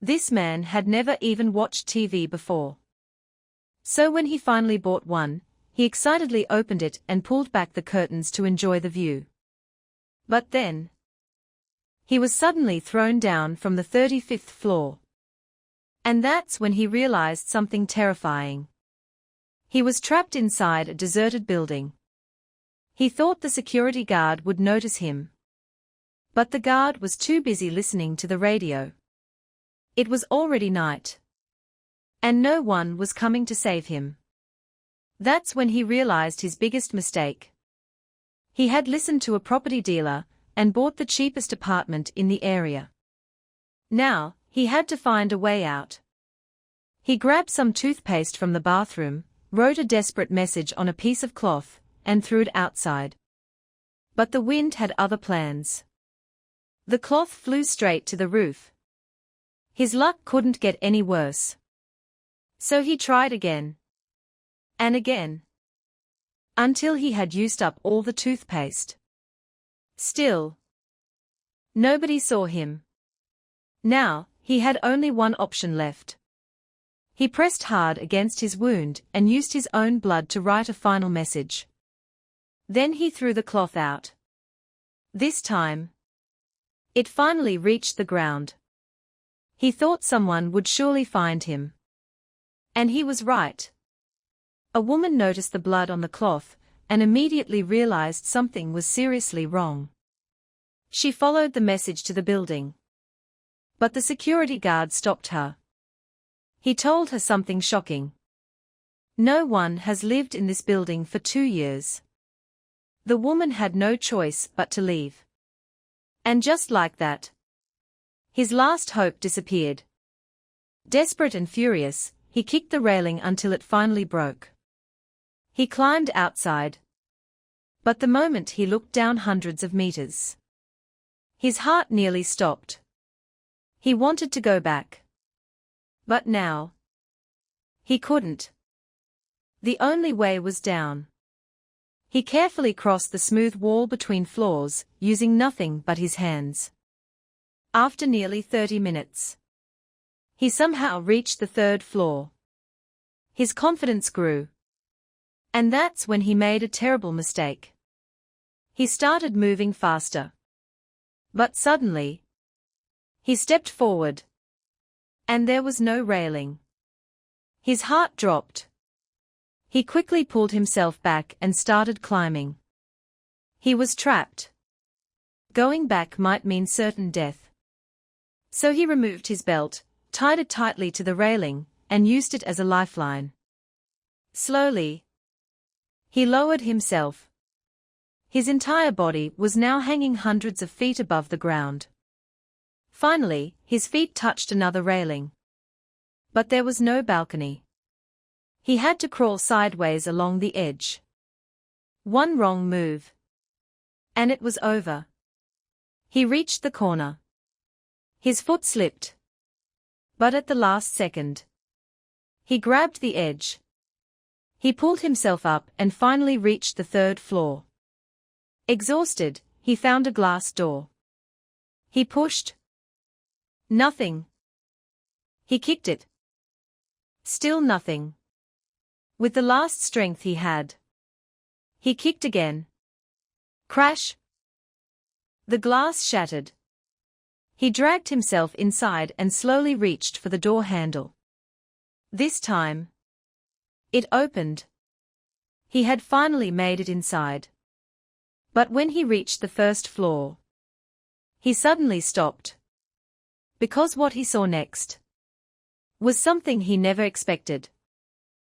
This man had never even watched TV before. So when he finally bought one, he excitedly opened it and pulled back the curtains to enjoy the view. But then, he was suddenly thrown down from the 35th floor. And that's when he realized something terrifying. He was trapped inside a deserted building. He thought the security guard would notice him. But the guard was too busy listening to the radio. It was already night. And no one was coming to save him. That's when he realized his biggest mistake. He had listened to a property dealer and bought the cheapest apartment in the area. Now, he had to find a way out. He grabbed some toothpaste from the bathroom, wrote a desperate message on a piece of cloth, and threw it outside. But the wind had other plans. The cloth flew straight to the roof. His luck couldn't get any worse. So he tried again. And again. Until he had used up all the toothpaste. Still, nobody saw him. Now, he had only one option left. He pressed hard against his wound and used his own blood to write a final message. Then he threw the cloth out. This time, it finally reached the ground. He thought someone would surely find him. And he was right. A woman noticed the blood on the cloth and immediately realized something was seriously wrong. She followed the message to the building. But the security guard stopped her. He told her something shocking. No one has lived in this building for 2 years. The woman had no choice but to leave. And just like that, his last hope disappeared. Desperate and furious, he kicked the railing until it finally broke. He climbed outside. But the moment he looked down hundreds of meters, his heart nearly stopped. He wanted to go back. But now, he couldn't. The only way was down. He carefully crossed the smooth wall between floors, using nothing but his hands. After nearly 30 minutes, he somehow reached the 3rd floor. His confidence grew. And that's when he made a terrible mistake. He started moving faster. But suddenly, he stepped forward. And there was no railing. His heart dropped. He quickly pulled himself back and started climbing. He was trapped. Going back might mean certain death. So he removed his belt, tied it tightly to the railing, and used it as a lifeline. Slowly, he lowered himself. His entire body was now hanging hundreds of feet above the ground. Finally, his feet touched another railing. But there was no balcony. He had to crawl sideways along the edge. One wrong move, and it was over. He reached the corner. His foot slipped. But at the last second, he grabbed the edge. He pulled himself up and finally reached the 3rd floor. Exhausted, he found a glass door. He pushed. Nothing. He kicked it. Still nothing. With the last strength he had, he kicked again. Crash! The glass shattered. He dragged himself inside and slowly reached for the door handle. This time, it opened. He had finally made it inside. But when he reached the 1st floor, he suddenly stopped. Because what he saw next was something he never expected.